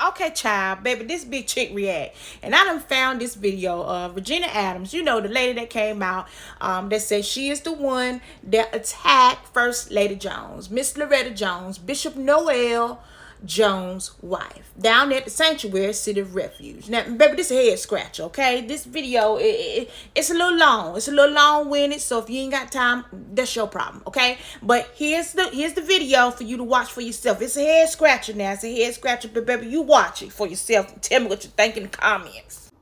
Okay, child, baby, this big chick react. And I done found this video of Regina Adams, you know, the lady that came out that said she is the one that attacked First Lady Jones, Miss Loretta Jones, Bishop Noel Jones' wife, down at the Sanctuary City of Refuge. Now, baby, this is a head scratcher, okay? This video, it's a little long. It's a little long-winded, so if you ain't got time, that's your problem, okay? But here's the video for you to watch for yourself. It's a head scratcher now. It's a head scratcher, but baby, you watch it for yourself and tell me what you think in the comments.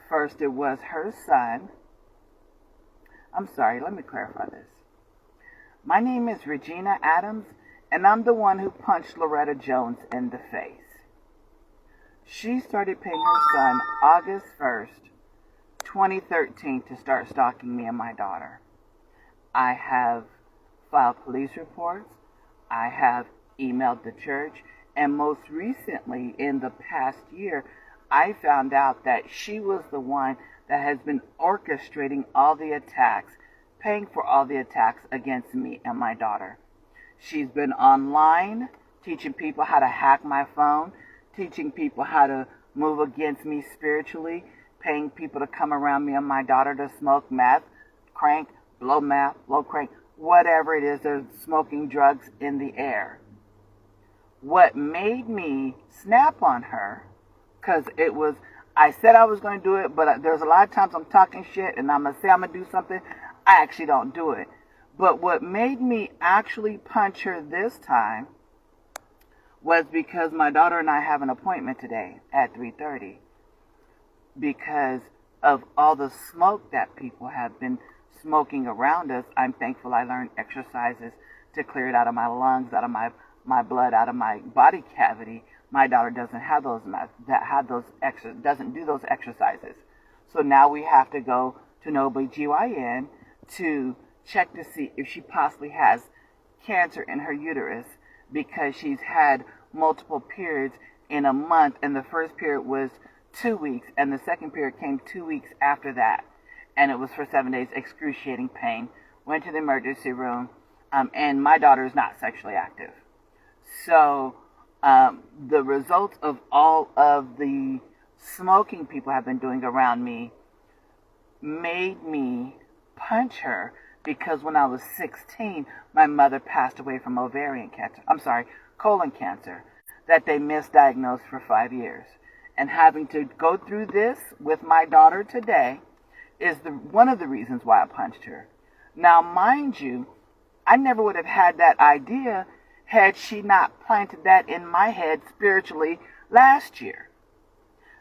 First, it was her son. I'm sorry, let me clarify this. My name is Regina Adams, and I'm the one who punched Loretta Jones in the face. She started paying her son August 1st, 2013 to start stalking me and my daughter. I have filed police reports. I have emailed the church. And most recently, in the past year, I found out that she was the one that has been orchestrating all the attacks, paying for all the attacks against me and my daughter. She's been online teaching people how to hack my phone, teaching people how to move against me spiritually, paying people to come around me and my daughter to smoke meth, crank, blow meth, blow crank, whatever it is, they're smoking drugs in the air. What made me snap on her, because I said I was going to do it, but there's a lot of times I'm talking shit and I'm going to say I'm going to do something, I actually don't do it. But what made me actually punch her this time was because my daughter and I have an appointment today at 3:30. Because of all the smoke that people have been smoking around us, I'm thankful I learned exercises to clear it out of my lungs, out of my blood, out of my body cavity. My daughter doesn't have doesn't do those exercises. So now we have to go to an OBGYN to check to see if she possibly has cancer in her uterus, because she's had multiple periods in a month, and the first period was 2 weeks, and the second period came 2 weeks after that, and it was for 7 days, excruciating pain. Went to the emergency room, and my daughter is not sexually active. So the results of all of the smoking people have been doing around me made me punch her, because when I was 16, my mother passed away from colon cancer, that they misdiagnosed for 5 years. And having to go through this with my daughter today is one of the reasons why I punched her. Now, mind you, I never would have had that idea had she not planted that in my head spiritually last year.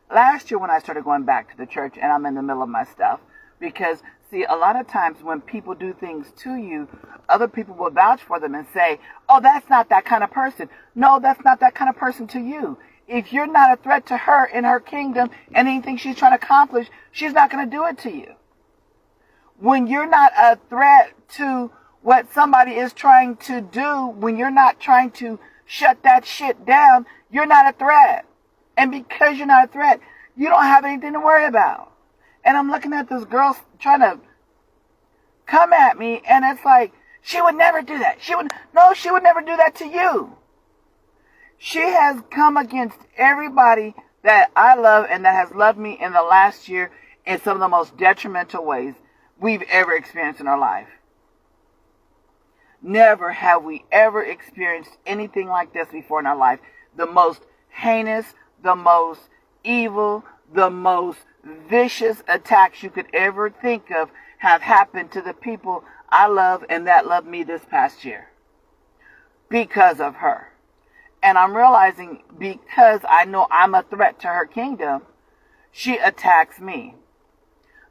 Last year when I started going back to the church, and I'm in the middle of my stuff, because, see, a lot of times when people do things to you, other people will vouch for them and say, oh, that's not that kind of person. No, that's not that kind of person to you. If you're not a threat to her in her kingdom and anything she's trying to accomplish, she's not going to do it to you. When you're not a threat to what somebody is trying to do, when you're not trying to shut that shit down, you're not a threat. And because you're not a threat, you don't have anything to worry about. And I'm looking at this girl trying to come at me, and it's like, she would never do that. She would never do that to you. She has come against everybody that I love and that has loved me in the last year in some of the most detrimental ways we've ever experienced in our life. Never have we ever experienced anything like this before in our life. The most heinous, the most evil, the most vicious attacks you could ever think of have happened to the people I love and that love me this past year because of her. And I'm realizing, because I know I'm a threat to her kingdom, she attacks me.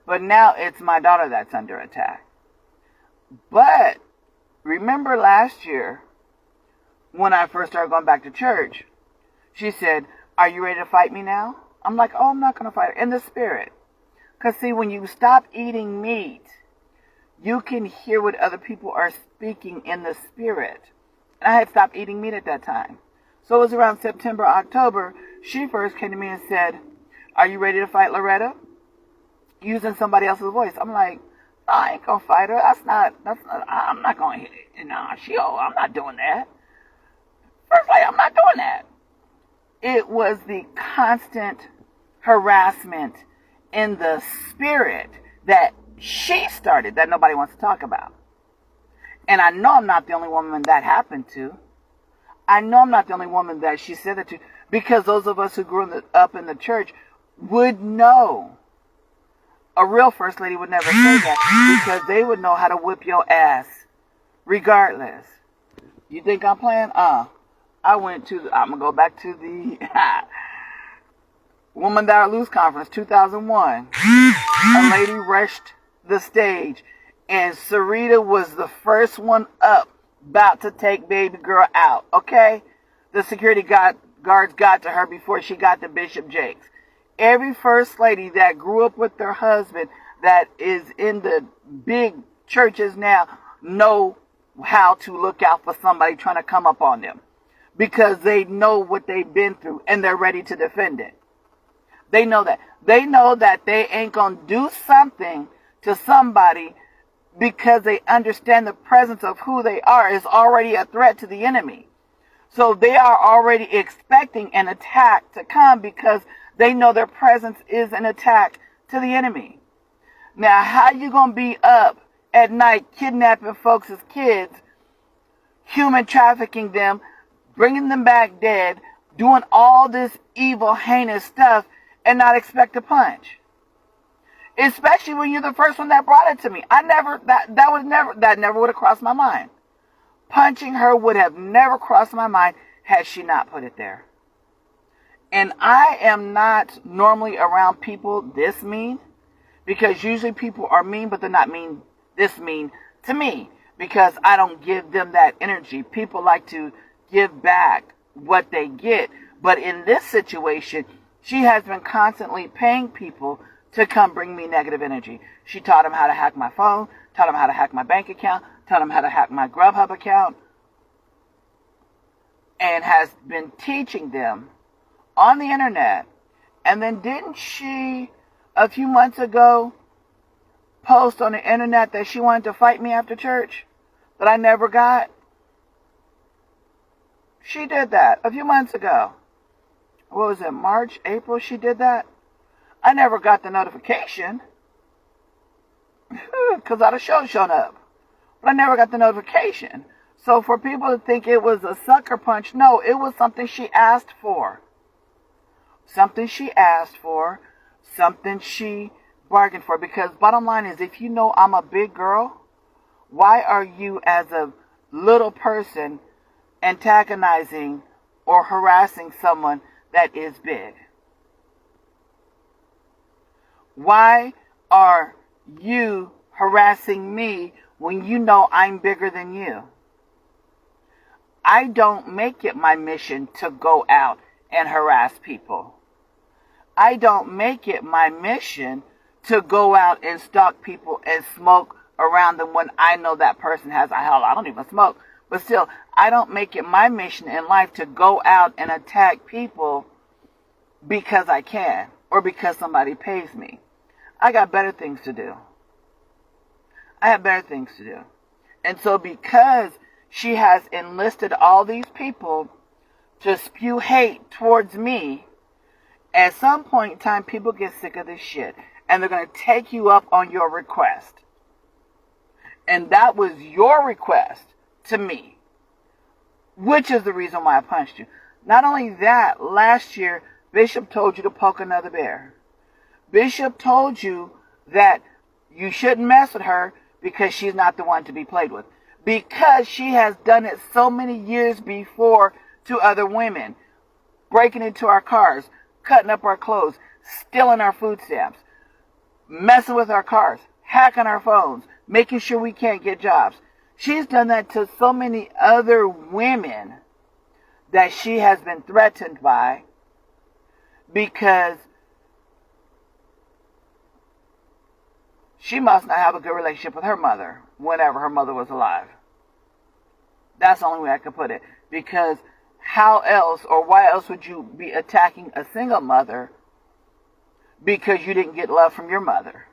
But now it's my daughter that's under attack. But remember last year, when I first started going back to church, she said, are you ready to fight me now? I'm like, oh, I'm not going to fight her. In the spirit. Because see, when you stop eating meat, you can hear what other people are speaking in the spirit. And I had stopped eating meat at that time. So it was around September, October, she first came to me and said, are you ready to fight Loretta? Using somebody else's voice. I'm like, no, I ain't going to fight her. I'm not going to, I'm not doing that. First lady, I'm not doing that. It was the constant harassment in the spirit that she started that nobody wants to talk about. And I know I'm not the only woman that happened to. I know I'm not the only woman that she said that to, because those of us who grew up in the church would know. A real first lady would never say that, because they would know how to whip your ass regardless. You think I'm playing? I'm going to go back to the Woman That Lose Conference, 2001. A lady rushed the stage, and Sarita was the first one up, about to take baby girl out, okay? The security guards got to her before she got to Bishop Jakes. Every first lady that grew up with their husband that is in the big churches now know how to look out for somebody trying to come up on them, because they know what they've been through and they're ready to defend it. They know that. They know that they ain't going to do something to somebody because they understand the presence of who they are is already a threat to the enemy. So they are already expecting an attack to come because they know their presence is an attack to the enemy. Now, how you going to be up at night kidnapping folks as kids, human trafficking them, bringing them back dead, doing all this evil, heinous stuff, and not expect a punch? Especially when you're the first one that brought it to me. That never would have crossed my mind. Punching her would have never crossed my mind had she not put it there. And I am not normally around people this mean, because usually people are mean, but they're not this mean to me, because I don't give them that energy. People like to give back what they get. But in this situation, she has been constantly paying people to come bring me negative energy. She taught them how to hack my phone, taught them how to hack my bank account, taught them how to hack my Grubhub account, and has been teaching them on the internet. And then didn't she, a few months ago, post on the internet that she wanted to fight me after church that I never got? She did that a few months ago. What was it, March, April she did that? I never got the notification because I'd have shown up. But I never got the notification. So for people to think it was a sucker punch, no, it was something she asked for. Something she asked for. Something she bargained for. Because bottom line is, if you know I'm a big girl, why are you as a little person antagonizing or harassing someone that is big? Why are you harassing me when you know I'm bigger than you? I don't make it my mission to go out and harass people. I don't make it my mission to go out and stalk people and smoke around them when I know that person has I don't even smoke. But still, I don't make it my mission in life to go out and attack people because I can or because somebody pays me. I got better things to do. I have better things to do. And so because she has enlisted all these people to spew hate towards me, at some point in time, people get sick of this shit. And they're going to take you up on your request. And that was your request to me, which is the reason why I punched you. Not only that, last year, Bishop told you to poke another bear. Bishop told you that you shouldn't mess with her because she's not the one to be played with. Because she has done it so many years before to other women. Breaking into our cars, cutting up our clothes, stealing our food stamps, messing with our cars, hacking our phones, making sure we can't get jobs. She's done that to so many other women that she has been threatened by because she must not have a good relationship with her mother whenever her mother was alive. That's the only way I could put it. Because how else or why else would you be attacking a single mother because you didn't get love from your mother?